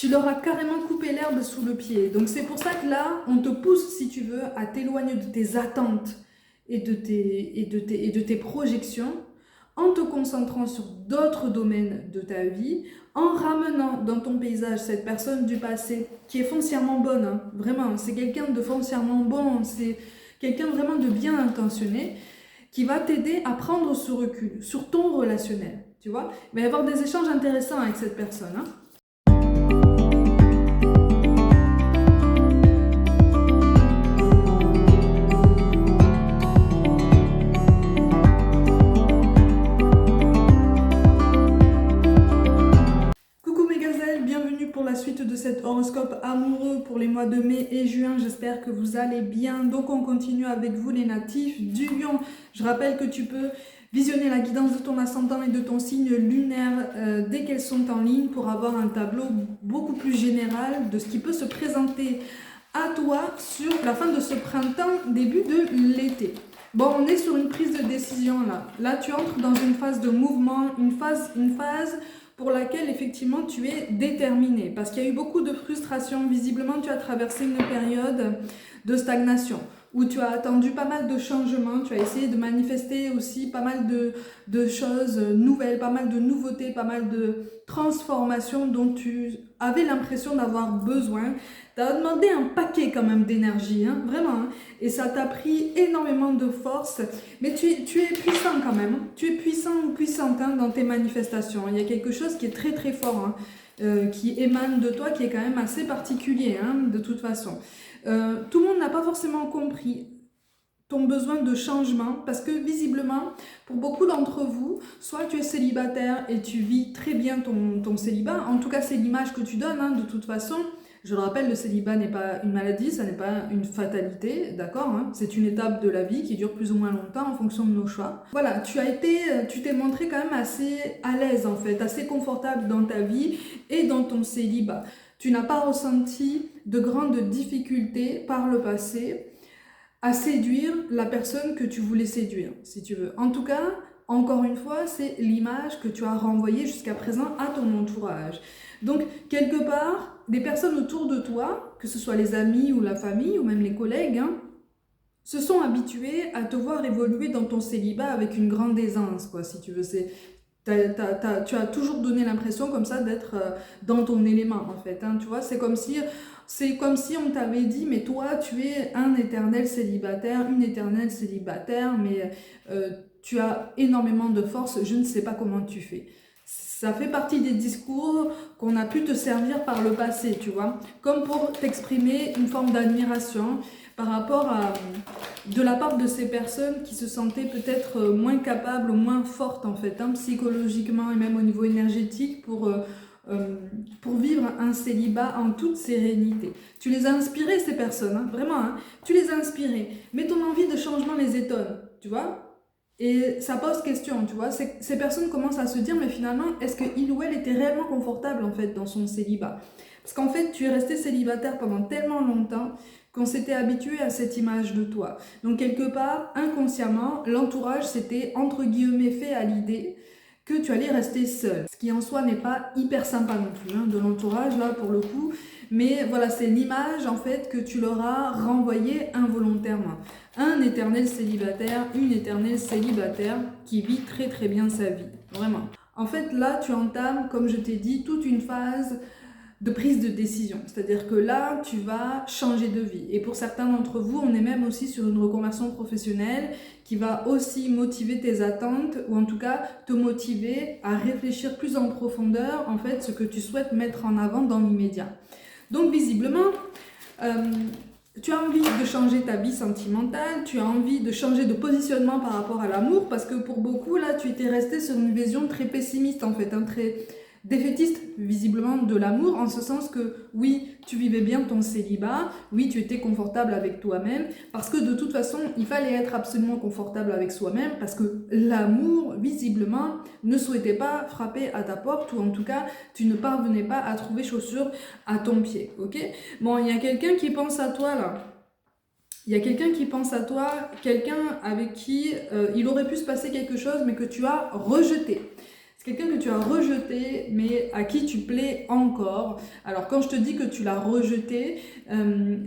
Tu leur as carrément coupé l'herbe sous le pied. Donc c'est pour ça que là, on te pousse, si tu veux, à t'éloigner de tes attentes et de tes projections, en te concentrant sur d'autres domaines de ta vie, en ramenant dans ton paysage cette personne du passé qui est foncièrement bonne, hein, vraiment, c'est quelqu'un de foncièrement bon, c'est quelqu'un vraiment de bien intentionné, qui va t'aider à prendre ce recul sur ton relationnel, tu vois. Il va y avoir des échanges intéressants avec cette personne, hein. Coucou mes gazelles, bienvenue pour la suite de cet horoscope amoureux pour les mois de mai et juin. J'espère que vous allez bien. Donc on continue avec vous les natifs du Lion. Je rappelle que tu peux visionner la guidance de ton ascendant et de ton signe lunaire dès qu'elles sont en ligne pour avoir un tableau beaucoup plus général de ce qui peut se présenter à toi sur la fin de ce printemps, début de l'été. Bon, on est sur une prise de décision là. Là, tu entres dans une phase de mouvement, une phase pour laquelle effectivement tu es déterminé. Parce qu'il y a eu beaucoup de frustration. Visiblement, tu as traversé une période de stagnation où tu as attendu pas mal de changements. Tu as essayé de manifester aussi pas mal de choses nouvelles, pas mal de nouveautés, pas mal de transformations dont tu avais l'impression d'avoir besoin. Tu as demandé un paquet quand même d'énergie, hein, vraiment. Hein, et ça t'a pris énormément de force. Mais tu es puissant quand même. Tu es puissant ou puissante, hein, dans tes manifestations. Il y a quelque chose qui est très très fort, hein, qui émane de toi, qui est quand même assez particulier, hein, de toute façon. Tout le monde n'a pas forcément compris ton besoin de changement parce que visiblement, pour beaucoup d'entre vous, soit tu es célibataire et tu vis très bien ton célibat, en tout cas c'est l'image que tu donnes, hein, de toute façon. Je le rappelle, le célibat n'est pas une maladie, ça n'est pas une fatalité, d'accord, hein, c'est une étape de la vie qui dure plus ou moins longtemps en fonction de nos choix. Voilà, tu t'es montré quand même assez à l'aise en fait, assez confortable dans ta vie et dans ton célibat. Tu n'as pas ressenti de grandes difficultés par le passé à séduire la personne que tu voulais séduire, si tu veux. En tout cas, encore une fois, c'est l'image que tu as renvoyée jusqu'à présent à ton entourage. Donc, quelque part, des personnes autour de toi, que ce soit les amis ou la famille ou même les collègues, hein, se sont habitués à te voir évoluer dans ton célibat avec une grande aisance, quoi, si tu veux. Tu as toujours donné l'impression comme ça d'être dans ton élément, en fait, hein, tu vois. C'est comme si on t'avait dit, mais toi, tu es un éternel célibataire, une éternelle célibataire, mais tu as énormément de force, je ne sais pas comment tu fais. Ça fait partie des discours qu'on a pu te servir par le passé, tu vois, comme pour t'exprimer une forme d'admiration par rapport à, de la part de ces personnes qui se sentaient peut-être moins capables ou moins fortes en fait, hein, psychologiquement et même au niveau énergétique pour vivre un célibat en toute sérénité. Tu les as inspirées ces personnes, hein, vraiment, hein, tu les as inspirées, mais ton envie de changement les étonne, tu vois. Et ça pose question, tu vois, ces personnes commencent à se dire, mais finalement, est-ce qu'il ou elle était réellement confortable en fait dans son célibat? Parce qu'en fait, tu es resté célibataire pendant tellement longtemps qu'on s'était habitué à cette image de toi. Donc quelque part, inconsciemment, l'entourage s'était entre guillemets fait à l'idée que tu allais rester seul. Ce qui en soi n'est pas hyper sympa non plus, hein, de l'entourage là pour le coup. Mais voilà, c'est l'image en fait que tu leur as renvoyée involontairement. Un éternel célibataire, une éternelle célibataire qui vit très très bien sa vie, vraiment. En fait là, tu entames, comme je t'ai dit, toute une phase de prise de décision. C'est-à-dire que là, tu vas changer de vie. Et pour certains d'entre vous, on est même aussi sur une reconversion professionnelle qui va aussi motiver tes attentes, ou en tout cas te motiver à réfléchir plus en profondeur, en fait, ce que tu souhaites mettre en avant dans l'immédiat. Donc visiblement, tu as envie de changer ta vie sentimentale, tu as envie de changer de positionnement par rapport à l'amour, parce que pour beaucoup, là, tu étais resté sur une vision très pessimiste, en fait, hein, très défaitiste, visiblement, de l'amour, en ce sens que, oui, tu vivais bien ton célibat, oui, tu étais confortable avec toi-même, parce que de toute façon, il fallait être absolument confortable avec soi-même, parce que l'amour, visiblement, ne souhaitait pas frapper à ta porte, ou en tout cas, tu ne parvenais pas à trouver chaussure à ton pied, ok? Bon, il y a quelqu'un qui pense à toi, là. Il y a quelqu'un qui pense à toi, quelqu'un avec qui il aurait pu se passer quelque chose, mais que tu as rejeté. C'est quelqu'un que tu as rejeté, mais à qui tu plais encore. Alors quand je te dis que tu l'as rejeté,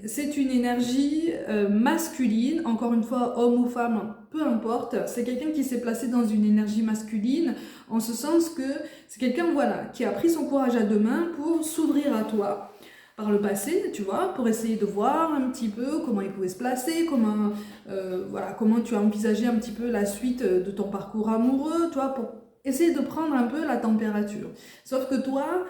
c'est une énergie masculine, encore une fois, homme ou femme, peu importe. C'est quelqu'un qui s'est placé dans une énergie masculine, en ce sens que c'est quelqu'un, voilà, qui a pris son courage à deux mains pour s'ouvrir à toi. Par le passé, tu vois, pour essayer de voir un petit peu comment il pouvait se placer, voilà, comment tu as envisagé un petit peu la suite de ton parcours amoureux, tu vois, pour essayer de prendre un peu la température. Sauf que toi,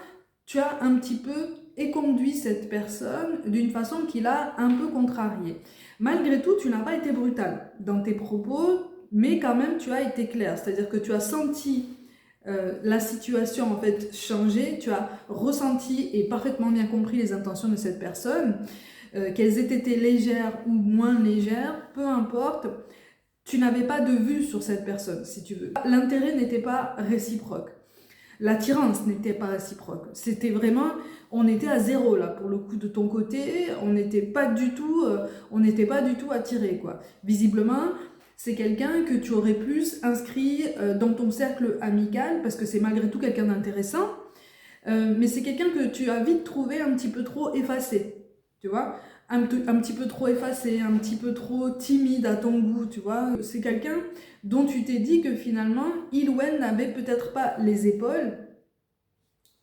tu as un petit peu éconduit cette personne d'une façon qui l'a un peu contrariée. Malgré tout, tu n'as pas été brutal dans tes propos, mais quand même, tu as été clair. C'est-à-dire que tu as senti la situation en fait changer, tu as ressenti et parfaitement bien compris les intentions de cette personne, qu'elles aient été légères ou moins légères, peu importe. Tu n'avais pas de vue sur cette personne, si tu veux. L'intérêt n'était pas réciproque. L'attirance n'était pas réciproque. C'était vraiment, on était à zéro là, pour le coup de ton côté, on n'était pas du tout attirés, quoi. Visiblement, c'est quelqu'un que tu aurais plus inscrit dans ton cercle amical, parce que c'est malgré tout quelqu'un d'intéressant, mais c'est quelqu'un que tu as vite trouvé un petit peu trop effacé, tu vois, un petit peu trop effacé, un petit peu trop timide à ton goût, tu vois. C'est quelqu'un dont tu t'es dit que finalement, il ou elle n'avait peut-être pas les épaules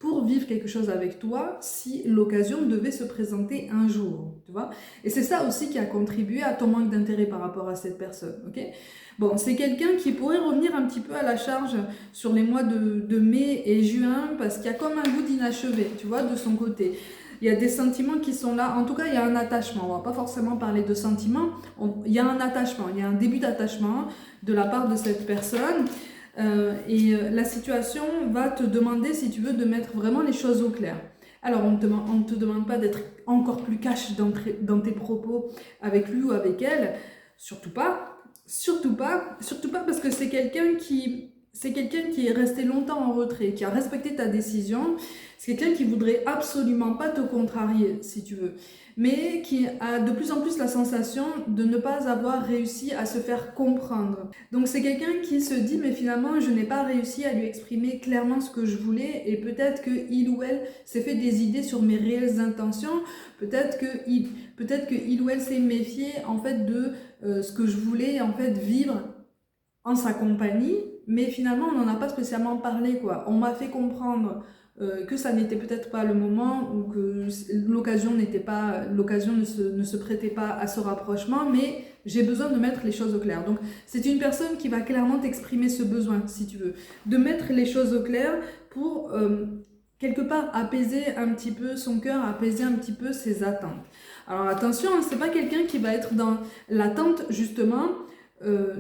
pour vivre quelque chose avec toi si l'occasion devait se présenter un jour, tu vois. Et c'est ça aussi qui a contribué à ton manque d'intérêt par rapport à cette personne, ok. Bon, c'est quelqu'un qui pourrait revenir un petit peu à la charge sur les mois de mai et juin, parce qu'il y a comme un goût d'inachevé, tu vois, de son côté. Il y a des sentiments qui sont là, en tout cas il y a un attachement, on va pas forcément parler de sentiments, il y a un attachement, il y a un début d'attachement de la part de cette personne, la situation va te demander, si tu veux, de mettre vraiment les choses au clair. Alors on ne te demande pas d'être encore plus cash dans tes propos avec lui ou avec elle, surtout pas parce que c'est quelqu'un qui est resté longtemps en retrait, qui a respecté ta décision. C'est quelqu'un qui voudrait absolument pas te contrarier, si tu veux, mais qui a de plus en plus la sensation de ne pas avoir réussi à se faire comprendre. Donc c'est quelqu'un qui se dit, mais finalement, je n'ai pas réussi à lui exprimer clairement ce que je voulais, et peut-être qu'il ou elle s'est fait des idées sur mes réelles intentions, peut-être que il ou elle s'est méfié en fait de ce que je voulais en fait vivre en sa compagnie, mais finalement on n'en a pas spécialement parlé, quoi. On m'a fait comprendre que ça n'était peut-être pas le moment, ou que l'occasion ne se prêtait pas à ce rapprochement, mais j'ai besoin de mettre les choses au clair. Donc c'est une personne qui va clairement t'exprimer ce besoin, si tu veux, de mettre les choses au clair pour quelque part apaiser un petit peu son cœur, apaiser un petit peu ses attentes. Alors attention, c'est pas quelqu'un qui va être dans l'attente justement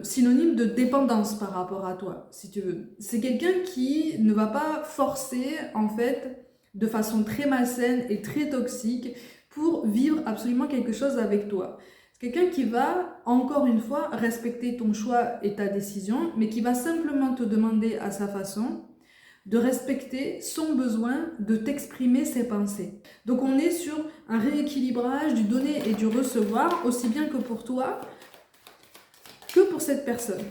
synonyme de dépendance par rapport à toi, si tu veux. C'est quelqu'un qui ne va pas forcer, en fait, de façon très malsaine et très toxique pour vivre absolument quelque chose avec toi. C'est quelqu'un qui va, encore une fois, respecter ton choix et ta décision, mais qui va simplement te demander à sa façon de respecter son besoin de t'exprimer ses pensées. Donc on est sur un rééquilibrage du donner et du recevoir, aussi bien que pour toi, que pour cette personne,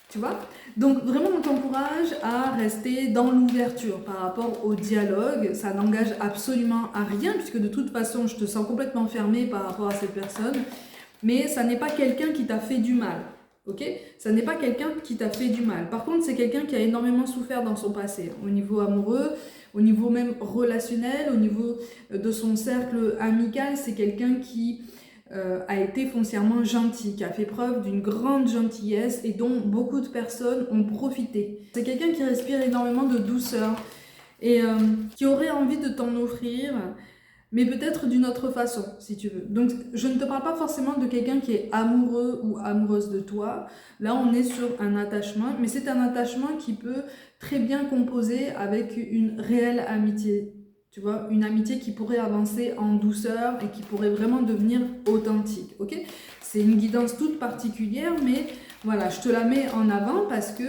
tu vois. Donc vraiment on t'encourage à rester dans l'ouverture par rapport au dialogue. Ça n'engage absolument à rien, puisque de toute façon je te sens complètement fermé par rapport à cette personne, mais ça n'est pas quelqu'un qui t'a fait du mal, ok. Ça n'est pas quelqu'un qui t'a fait du mal. Par contre c'est quelqu'un qui a énormément souffert dans son passé, au niveau amoureux, au niveau même relationnel, au niveau de son cercle amical. C'est quelqu'un qui a été foncièrement gentil, qui a fait preuve d'une grande gentillesse et dont beaucoup de personnes ont profité. C'est quelqu'un qui respire énormément de douceur et qui aurait envie de t'en offrir, mais peut-être d'une autre façon, si tu veux. Donc je ne te parle pas forcément de quelqu'un qui est amoureux ou amoureuse de toi. Là on est sur un attachement, mais c'est un attachement qui peut très bien composer avec une réelle amitié. Tu vois, une amitié qui pourrait avancer en douceur et qui pourrait vraiment devenir authentique, ok. C'est une guidance toute particulière, mais voilà, je te la mets en avant parce que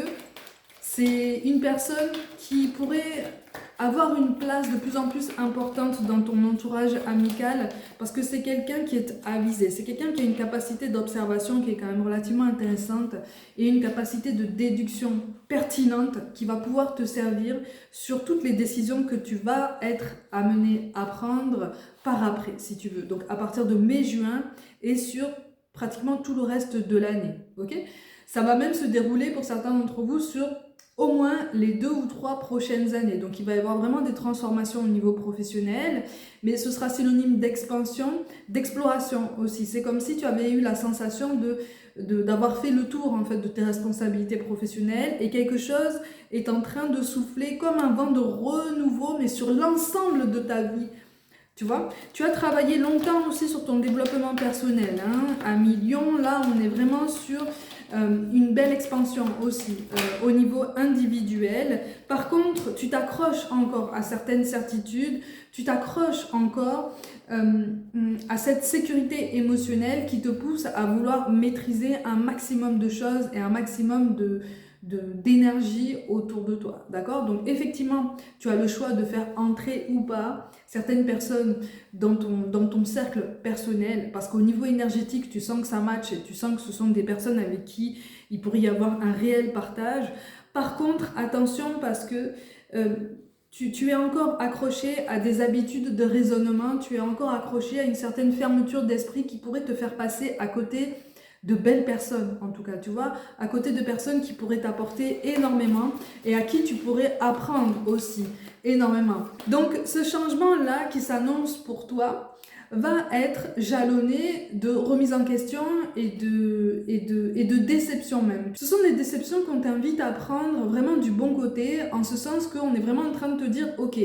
c'est une personne qui pourrait avoir une place de plus en plus importante dans ton entourage amical parce que c'est quelqu'un qui est avisé, c'est quelqu'un qui a une capacité d'observation qui est quand même relativement intéressante et une capacité de déduction pertinente qui va pouvoir te servir sur toutes les décisions que tu vas être amené à prendre par après, si tu veux. Donc à partir de mai-juin et sur pratiquement tout le reste de l'année, ok? Ça va même se dérouler pour certains d'entre vous sur au moins les 2 ou 3 prochaines années. Donc il va y avoir vraiment des transformations au niveau professionnel, mais ce sera synonyme d'expansion, d'exploration aussi. C'est comme si tu avais eu la sensation d'avoir fait le tour en fait de tes responsabilités professionnelles et quelque chose est en train de souffler comme un vent de renouveau, mais sur l'ensemble de ta vie. Tu vois, tu as travaillé longtemps aussi sur ton développement personnel, hein. À Million, là, on est vraiment sur une belle expansion aussi au niveau individuel. Par contre, tu t'accroches encore à certaines certitudes, tu t'accroches encore à cette sécurité émotionnelle qui te pousse à vouloir maîtriser un maximum de choses et un maximum d'énergie autour de toi, d'accord? Donc effectivement, tu as le choix de faire entrer ou pas certaines personnes dans ton cercle personnel, parce qu'au niveau énergétique, tu sens que ça match et tu sens que ce sont des personnes avec qui il pourrait y avoir un réel partage. Par contre, attention parce que tu es encore accroché à des habitudes de raisonnement, tu es encore accroché à une certaine fermeture d'esprit qui pourrait te faire passer à côté de belles personnes, en tout cas, tu vois, à côté de personnes qui pourraient t'apporter énormément et à qui tu pourrais apprendre aussi énormément. Donc, ce changement-là qui s'annonce pour toi va être jalonné de remise en question et de déception même. Ce sont des déceptions qu'on t'invite à prendre vraiment du bon côté, en ce sens qu'on est vraiment en train de te dire, ok,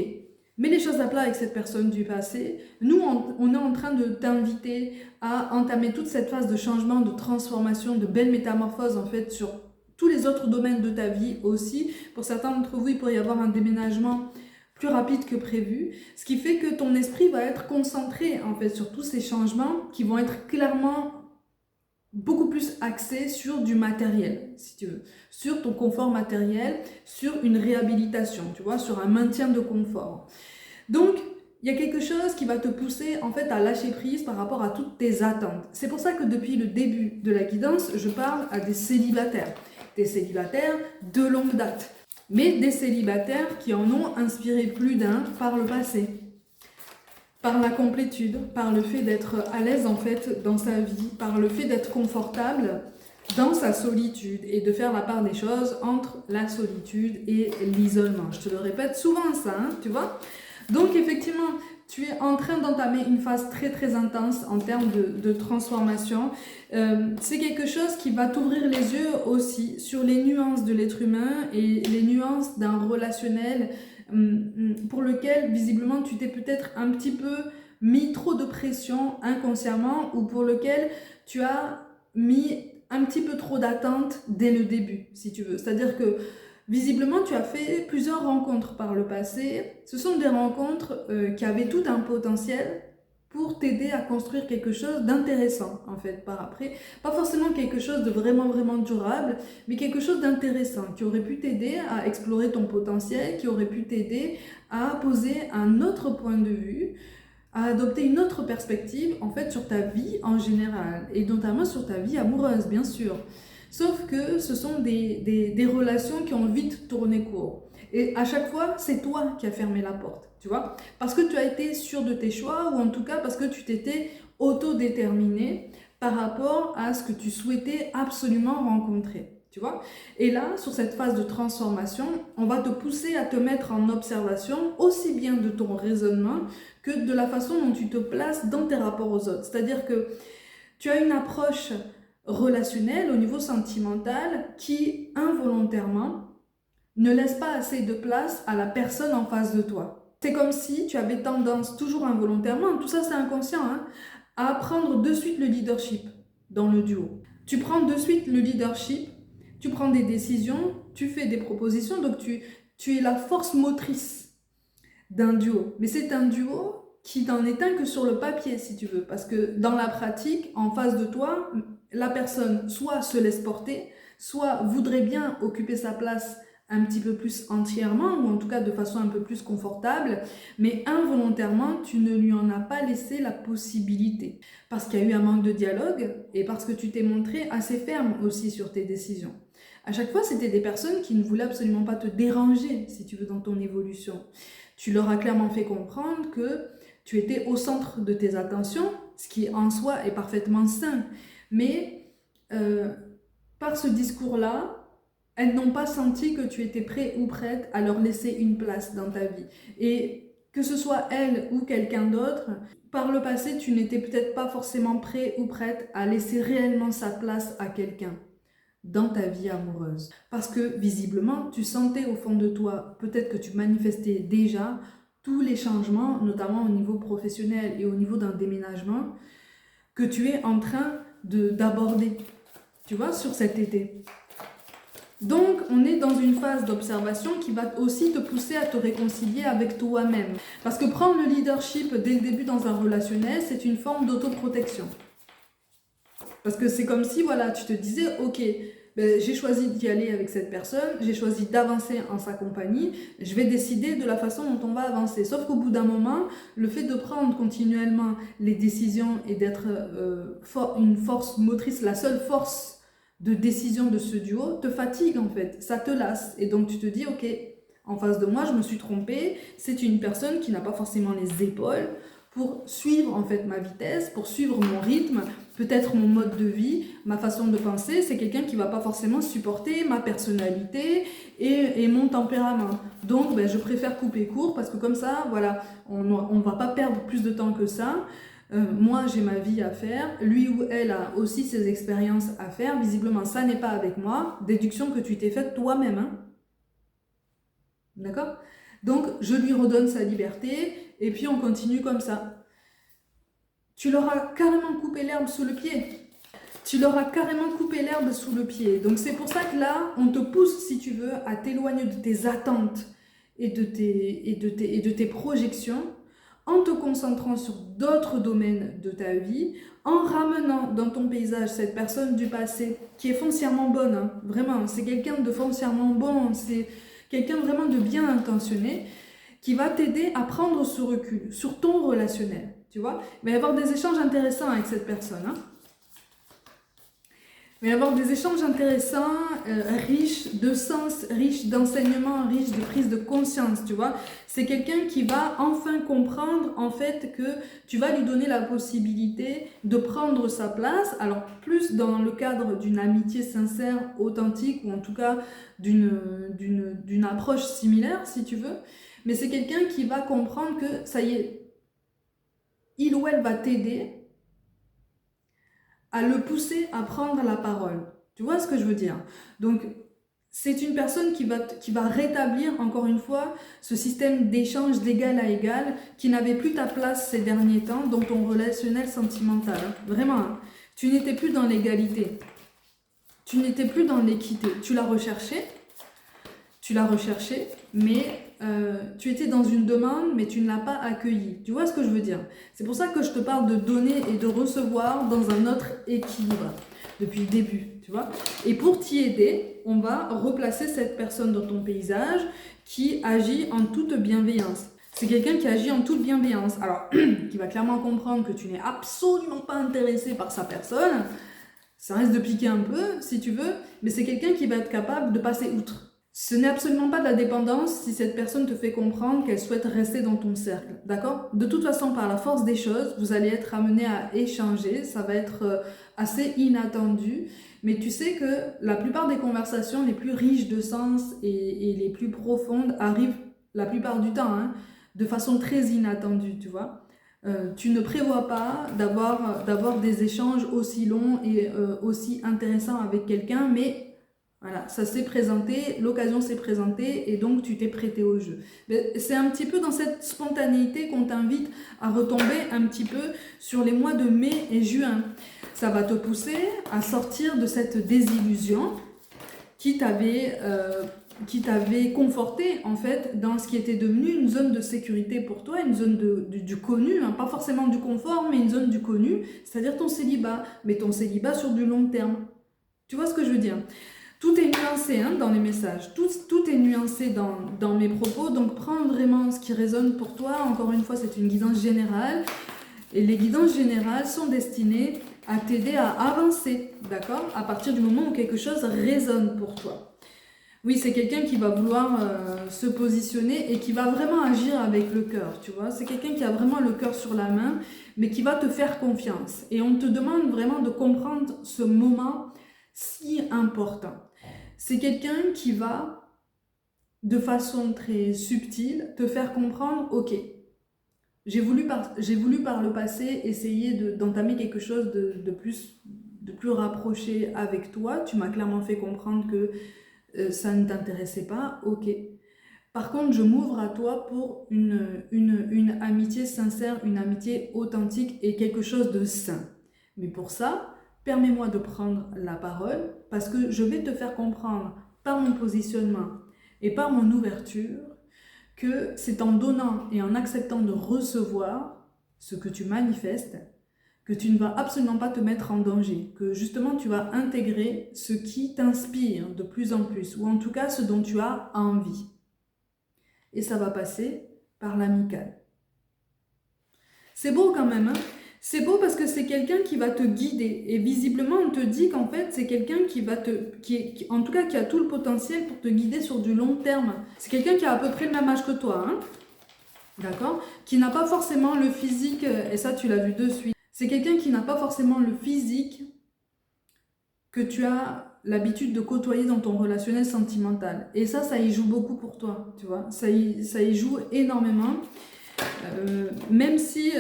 mets les choses à plat avec cette personne du passé. Nous, on est en train de t'inviter à entamer toute cette phase de changement, de transformation, de belle métamorphose en fait sur tous les autres domaines de ta vie aussi. Pour certains d'entre vous, il pourrait y avoir un déménagement plus rapide que prévu, ce qui fait que ton esprit va être concentré en fait sur tous ces changements qui vont être clairement beaucoup plus axé sur du matériel, si tu veux, sur ton confort matériel, sur une réhabilitation, tu vois, sur un maintien de confort. Donc, il y a quelque chose qui va te pousser en fait à lâcher prise par rapport à toutes tes attentes. C'est pour ça que depuis le début de la guidance, je parle à des célibataires de longue date, mais des célibataires qui en ont inspiré plus d'un par le passé. Par la complétude, par le fait d'être à l'aise en fait dans sa vie, par le fait d'être confortable dans sa solitude et de faire la part des choses entre la solitude et l'isolement. Je te le répète souvent ça, hein, tu vois. Donc effectivement, tu es en train d'entamer une phase très très intense en termes de transformation. C'est quelque chose qui va t'ouvrir les yeux aussi sur les nuances de l'être humain et les nuances d'un relationnel pour lequel visiblement tu t'es peut-être un petit peu mis trop de pression inconsciemment ou pour lequel tu as mis un petit peu trop d'attentes dès le début, si tu veux. C'est-à-dire que visiblement tu as fait plusieurs rencontres par le passé. Ce sont des rencontres qui avaient tout un potentiel pour t'aider à construire quelque chose d'intéressant en fait par après. Pas forcément quelque chose de vraiment vraiment durable, mais quelque chose d'intéressant qui aurait pu t'aider à explorer ton potentiel, qui aurait pu t'aider à poser un autre point de vue, à adopter une autre perspective en fait sur ta vie en général et notamment sur ta vie amoureuse bien sûr. Sauf que ce sont des relations qui ont vite tourné court. Et à chaque fois, c'est toi qui as fermé la porte, tu vois. Parce que tu as été sûr de tes choix, ou en tout cas parce que tu t'étais autodéterminé par rapport à ce que tu souhaitais absolument rencontrer, tu vois. Et là, sur cette phase de transformation, on va te pousser à te mettre en observation aussi bien de ton raisonnement que de la façon dont tu te places dans tes rapports aux autres. C'est-à-dire que tu as une approche relationnelle au niveau sentimental qui, involontairement, ne laisse pas assez de place à la personne en face de toi. C'est comme si tu avais tendance, toujours involontairement, tout ça c'est inconscient, hein, à prendre de suite le leadership dans le duo. Tu prends de suite le leadership, tu prends des décisions, tu fais des propositions, donc tu es la force motrice d'un duo. Mais c'est un duo qui n'en est un que sur le papier, si tu veux, parce que dans la pratique, en face de toi, la personne soit se laisse porter, soit voudrait bien occuper sa place un petit peu plus entièrement, ou en tout cas de façon un peu plus confortable, mais involontairement, tu ne lui en as pas laissé la possibilité. Parce qu'il y a eu un manque de dialogue, et parce que tu t'es montré assez ferme aussi sur tes décisions. À chaque fois, c'était des personnes qui ne voulaient absolument pas te déranger, si tu veux, dans ton évolution. Tu leur as clairement fait comprendre que tu étais au centre de tes attentions, ce qui en soi est parfaitement sain. Mais par ce discours-là, elles n'ont pas senti que tu étais prêt ou prête à leur laisser une place dans ta vie. Et que ce soit elle ou quelqu'un d'autre, par le passé, tu n'étais peut-être pas forcément prêt ou prête à laisser réellement sa place à quelqu'un dans ta vie amoureuse. Parce que visiblement, tu sentais au fond de toi, peut-être que tu manifestais déjà tous les changements, notamment au niveau professionnel et au niveau d'un déménagement, que tu es en train d'aborder, tu vois, sur cet été. Donc, on est dans une phase d'observation qui va aussi te pousser à te réconcilier avec toi-même. Parce que prendre le leadership dès le début dans un relationnel, c'est une forme d'autoprotection. Parce que c'est comme si, voilà, tu te disais, ok, ben, j'ai choisi d'y aller avec cette personne, j'ai choisi d'avancer en sa compagnie, je vais décider de la façon dont on va avancer. Sauf qu'au bout d'un moment, le fait de prendre continuellement les décisions et d'être une force motrice, la seule force de décision de ce duo, te fatigue en fait, ça te lasse. Et donc tu te dis, ok, en face de moi, je me suis trompée, c'est une personne qui n'a pas forcément les épaules pour suivre en fait ma vitesse, pour suivre mon rythme, peut-être mon mode de vie, ma façon de penser. C'est quelqu'un qui ne va pas forcément supporter ma personnalité et mon tempérament. Donc ben, je préfère couper court parce que comme ça, voilà, on ne va pas perdre plus de temps que ça. Moi j'ai ma vie à faire, lui ou elle a aussi ses expériences à faire, visiblement ça n'est pas avec moi, déduction que tu t'es faite toi-même, hein. D'accord? Donc je lui redonne sa liberté et puis on continue comme ça. Tu leur as carrément coupé l'herbe sous le pied. Tu leur as carrément coupé l'herbe sous le pied. Donc c'est pour ça que là, on te pousse, si tu veux, à t'éloigner de tes attentes et de tes projections, en te concentrant sur d'autres domaines de ta vie, en ramenant dans ton paysage cette personne du passé qui est foncièrement bonne, hein, vraiment, c'est quelqu'un de foncièrement bon, c'est quelqu'un vraiment de bien intentionné, qui va t'aider à prendre ce recul sur ton relationnel, tu vois. Il va y avoir des échanges intéressants avec cette personne, hein. Il va y avoir des échanges intéressants, riches de sens, riches d'enseignements, riches de prise de conscience, tu vois. C'est quelqu'un qui va enfin comprendre, en fait, que tu vas lui donner la possibilité de prendre sa place, alors plus dans le cadre d'une amitié sincère, authentique, ou en tout cas d'une approche similaire, si tu veux. Mais c'est quelqu'un qui va comprendre que, ça y est, il ou elle va t'aider à le pousser à prendre la parole. Tu vois ce que je veux dire? Donc, c'est une personne qui va rétablir, encore une fois, ce système d'échange d'égal à égal qui n'avait plus ta place ces derniers temps dans ton relationnel sentimental. Vraiment, hein. Tu n'étais plus dans l'égalité. Tu n'étais plus dans l'équité. Tu l'as recherché, mais tu étais dans une demande, mais tu ne l'as pas accueillie. Tu vois ce que je veux dire? C'est pour ça que je te parle de donner et de recevoir dans un autre équilibre depuis le début, tu vois. Et pour t'y aider, on va replacer cette personne dans ton paysage qui agit en toute bienveillance. C'est quelqu'un qui agit en toute bienveillance. Alors, qui va clairement comprendre que tu n'es absolument pas intéressé par sa personne. Ça risque de piquer un peu, si tu veux, mais c'est quelqu'un qui va être capable de passer outre. Ce n'est absolument pas de la dépendance si cette personne te fait comprendre qu'elle souhaite rester dans ton cercle, d'accord? De toute façon, par la force des choses, vous allez être amené à échanger, ça va être assez inattendu, mais tu sais que la plupart des conversations les plus riches de sens et les plus profondes arrivent la plupart du temps, hein, de façon très inattendue, tu vois? Tu ne prévois pas d'avoir des échanges aussi longs et aussi intéressants avec quelqu'un, mais voilà, ça s'est présenté, l'occasion s'est présentée et donc tu t'es prêté au jeu. C'est un petit peu dans cette spontanéité qu'on t'invite à retomber un petit peu sur les mois de mai et juin. Ça va te pousser à sortir de cette désillusion qui t'avait conforté en fait dans ce qui était devenu une zone de sécurité pour toi, une zone du connu, hein, pas forcément du confort, mais une zone du connu, c'est-à-dire ton célibat, mais ton célibat sur du long terme. Tu vois ce que je veux dire? Tout est nuancé hein, dans les messages, tout est nuancé dans mes propos, donc prends vraiment ce qui résonne pour toi. Encore une fois, c'est une guidance générale, et les guidances générales sont destinées à t'aider à avancer, d'accord? À partir du moment où quelque chose résonne pour toi. Oui, c'est quelqu'un qui va vouloir se positionner et qui va vraiment agir avec le cœur, tu vois. C'est quelqu'un qui a vraiment le cœur sur la main, mais qui va te faire confiance. Et on te demande vraiment de comprendre ce moment si important. C'est quelqu'un qui va, de façon très subtile, te faire comprendre, ok, j'ai voulu par le passé essayer d'entamer quelque chose de plus rapproché avec toi. Tu m'as clairement fait comprendre que ça ne t'intéressait pas, ok. Par contre, je m'ouvre à toi pour une amitié sincère, une amitié authentique et quelque chose de sain. Mais pour ça, permets-moi de prendre la parole parce que je vais te faire comprendre par mon positionnement et par mon ouverture que c'est en donnant et en acceptant de recevoir ce que tu manifestes que tu ne vas absolument pas te mettre en danger, que justement tu vas intégrer ce qui t'inspire de plus en plus, ou en tout cas ce dont tu as envie. Et ça va passer par l'amical. C'est beau quand même, hein? C'est beau parce que c'est quelqu'un qui va te guider. Et visiblement, on te dit qu'en fait, c'est quelqu'un qui va en tout cas, qui a tout le potentiel pour te guider sur du long terme. C'est quelqu'un qui a à peu près le même âge que toi, hein? D'accord? Qui n'a pas forcément le physique, et ça tu l'as vu de suite. C'est quelqu'un qui n'a pas forcément le physique que tu as l'habitude de côtoyer dans ton relationnel sentimental. Et ça y joue beaucoup pour toi, tu vois. Ça y joue énormément. Même si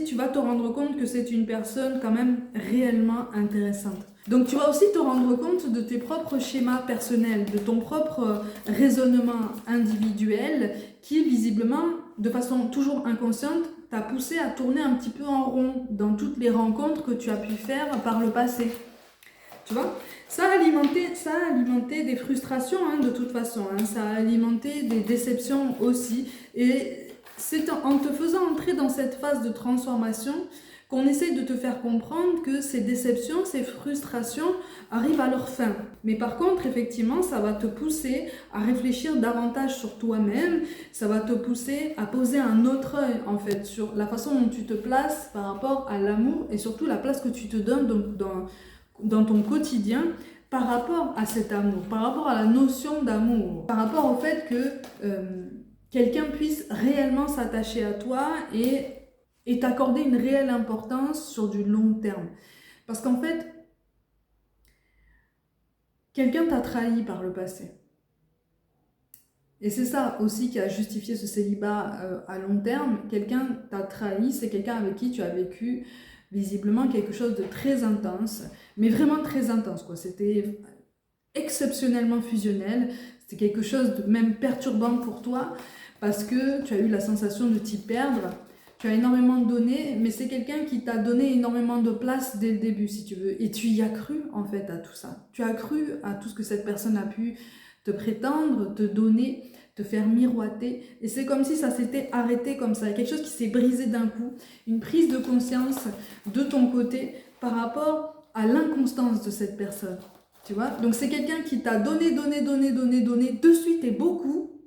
tu vas te rendre compte que c'est une personne quand même réellement intéressante. Donc tu vas aussi te rendre compte de tes propres schémas personnels, de ton propre raisonnement individuel qui visiblement, de façon toujours inconsciente, t'a poussé à tourner un petit peu en rond dans toutes les rencontres que tu as pu faire par le passé. Tu vois, ça a alimenté des frustrations hein, de toute façon, hein, ça a alimenté des déceptions aussi. Et c'est en te faisant entrer dans cette phase de transformation qu'on essaye de te faire comprendre que ces déceptions, ces frustrations arrivent à leur fin. Mais par contre, effectivement, ça va te pousser à réfléchir davantage sur toi-même, ça va te pousser à poser un autre œil, en fait, sur la façon dont tu te places par rapport à l'amour et surtout la place que tu te donnes dans ton quotidien par rapport à cet amour, par rapport à la notion d'amour, par rapport au fait que quelqu'un puisse réellement s'attacher à toi et t'accorder une réelle importance sur du long terme. Parce qu'en fait, quelqu'un t'a trahi par le passé. Et c'est ça aussi qui a justifié ce célibat à long terme. Quelqu'un t'a trahi, c'est quelqu'un avec qui tu as vécu visiblement quelque chose de très intense, mais vraiment très intense, quoi. C'était exceptionnellement fusionnel, c'était quelque chose de même perturbant pour toi, parce que tu as eu la sensation de t'y perdre. Tu as énormément donné, mais c'est quelqu'un qui t'a donné énormément de place dès le début, si tu veux. Et tu y as cru, en fait, à tout ça. Tu as cru à tout ce que cette personne a pu te prétendre, te donner, te faire miroiter. Et c'est comme si ça s'était arrêté comme ça. Il y a quelque chose qui s'est brisé d'un coup. Une prise de conscience de ton côté par rapport à l'inconstance de cette personne. Tu vois? Donc c'est quelqu'un qui t'a donné de suite et beaucoup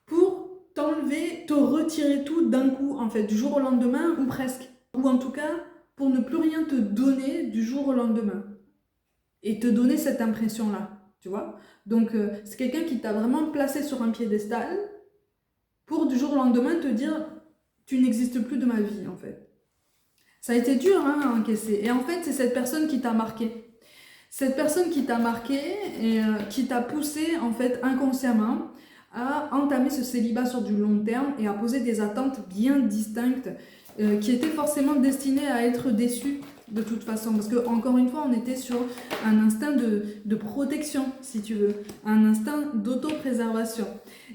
pour t'enlever, te retirer tout d'un coup, en fait, du jour au lendemain, ou presque. Ou en tout cas, pour ne plus rien te donner du jour au lendemain. Et te donner cette impression-là, tu vois. Donc, c'est quelqu'un qui t'a vraiment placé sur un piédestal pour du jour au lendemain te dire « tu n'existes plus de ma vie », en fait. Ça a été dur hein, à encaisser. Et en fait, c'est cette personne qui t'a marqué. Cette personne qui t'a marqué et qui t'a poussé, en fait, inconsciemment, à entamer ce célibat sur du long terme et à poser des attentes bien distinctes qui étaient forcément destinées à être déçues de toute façon. Parce que encore une fois, on était sur un instinct de protection, si tu veux, un instinct d'autopréservation.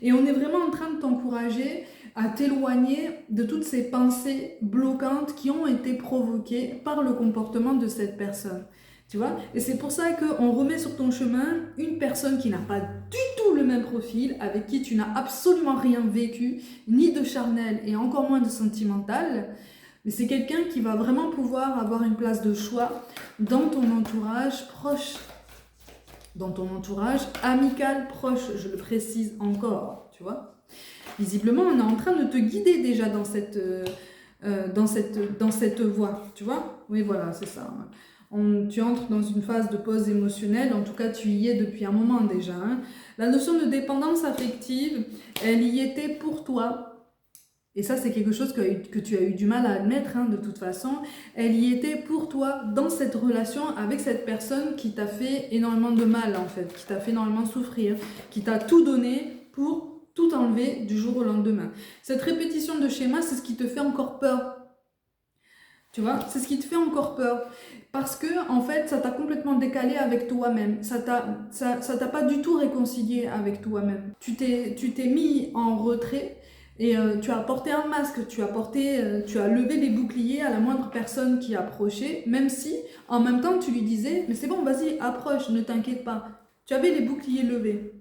Et on est vraiment en train de t'encourager à t'éloigner de toutes ces pensées bloquantes qui ont été provoquées par le comportement de cette personne. Tu vois? Et c'est pour ça qu'on remet sur ton chemin une personne qui n'a pas du tout le même profil, avec qui tu n'as absolument rien vécu, ni de charnel et encore moins de sentimental. Mais c'est quelqu'un qui va vraiment pouvoir avoir une place de choix dans ton entourage proche dans ton entourage, amical, proche, je le précise encore, tu vois. Visiblement, on est en train de te guider déjà dans cette voie, tu vois. Oui, voilà, c'est ça. Tu entres dans une phase de pause émotionnelle, en tout cas tu y es depuis un moment déjà. Hein. La notion de dépendance affective, elle y était pour toi. Et ça, c'est quelque chose que tu as eu du mal à admettre, hein, de toute façon. Elle y était pour toi dans cette relation avec cette personne qui t'a fait énormément de mal, en fait, qui t'a fait énormément souffrir, qui t'a tout donné pour tout enlever du jour au lendemain. Cette répétition de schéma, c'est ce qui te fait encore peur. Tu vois, c'est ce qui te fait encore peur. Parce que, en fait, ça t'a complètement décalé avec toi-même. Ça t'a pas du tout réconcilié avec toi-même. Tu t'es mis en retrait et tu as porté un masque, tu as levé les boucliers à la moindre personne qui approchait, même si, en même temps, tu lui disais, mais c'est bon, vas-y, approche, ne t'inquiète pas. Tu avais les boucliers levés.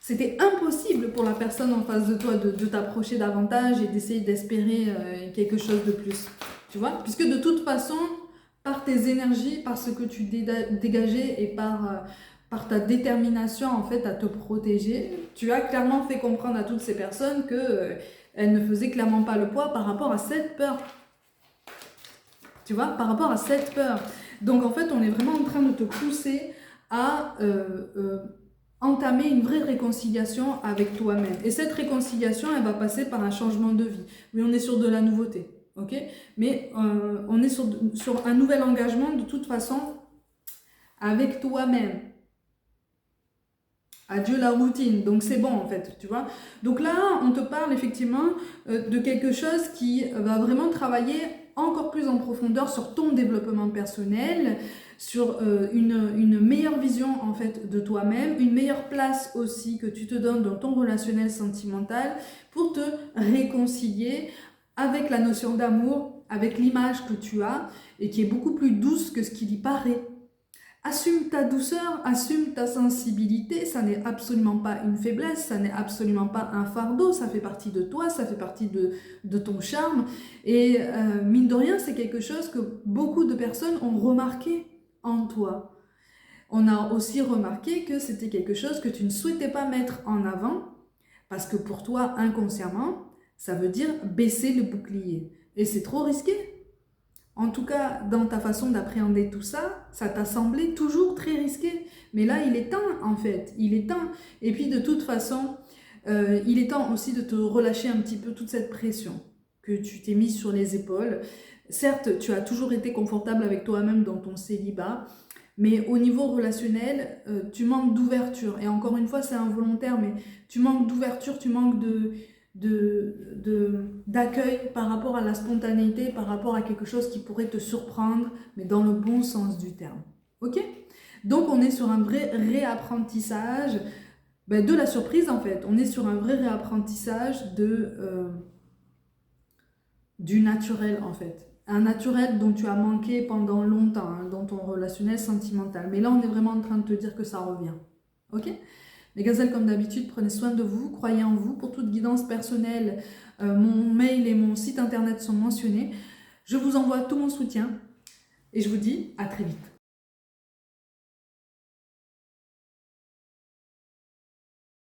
C'était impossible pour la personne en face de toi de t'approcher davantage et d'essayer d'espérer quelque chose de plus. Tu vois? Puisque de toute façon, par tes énergies, par ce que tu dégageais et par ta détermination en fait à te protéger, tu as clairement fait comprendre à toutes ces personnes que elles ne faisaient clairement pas le poids par rapport à cette peur. Tu vois? Par rapport à cette peur. Donc en fait, on est vraiment en train de te pousser à entamer une vraie réconciliation avec toi-même. Et cette réconciliation, elle va passer par un changement de vie. Oui, on est sur de la nouveauté, ok? Mais on est sur un nouvel engagement de toute façon avec toi-même. Adieu la routine, donc c'est bon en fait, tu vois. Donc là, on te parle effectivement de quelque chose qui va vraiment travailler encore plus en profondeur sur ton développement personnel, sur une meilleure vision en fait de toi-même, une meilleure place aussi que tu te donnes dans ton relationnel sentimental pour te réconcilier avec la notion d'amour, avec l'image que tu as et qui est beaucoup plus douce que ce qu'il y paraît. Assume ta douceur, assume ta sensibilité, ça n'est absolument pas une faiblesse, ça n'est absolument pas un fardeau, ça fait partie de toi, ça fait partie de ton charme. Et mine de rien, c'est quelque chose que beaucoup de personnes ont remarqué en toi. On a aussi remarqué que c'était quelque chose que tu ne souhaitais pas mettre en avant, parce que pour toi, inconsciemment, ça veut dire baisser le bouclier. Et c'est trop risqué. En tout cas, dans ta façon d'appréhender tout ça, ça t'a semblé toujours très risqué. Mais là, il est temps, en fait. Il est temps. Et puis, de toute façon, il est temps aussi de te relâcher un petit peu toute cette pression que tu t'es mise sur les épaules. Certes, tu as toujours été confortable avec toi-même dans ton célibat, mais au niveau relationnel, tu manques d'ouverture. Et encore une fois, c'est involontaire, mais tu manques d'ouverture, tu manques d'accueil par rapport à la spontanéité, par rapport à quelque chose qui pourrait te surprendre, mais dans le bon sens du terme. Ok? Donc on est sur un vrai réapprentissage de la surprise en fait. On est sur un vrai réapprentissage du naturel en fait. Un naturel dont tu as manqué pendant longtemps hein, dans ton relationnel sentimental. Mais là on est vraiment en train de te dire que ça revient. Ok? Les gazelles, comme d'habitude, prenez soin de vous, croyez en vous. Pour toute guidance personnelle, mon mail et mon site internet sont mentionnés. Je vous envoie tout mon soutien et je vous dis à très vite.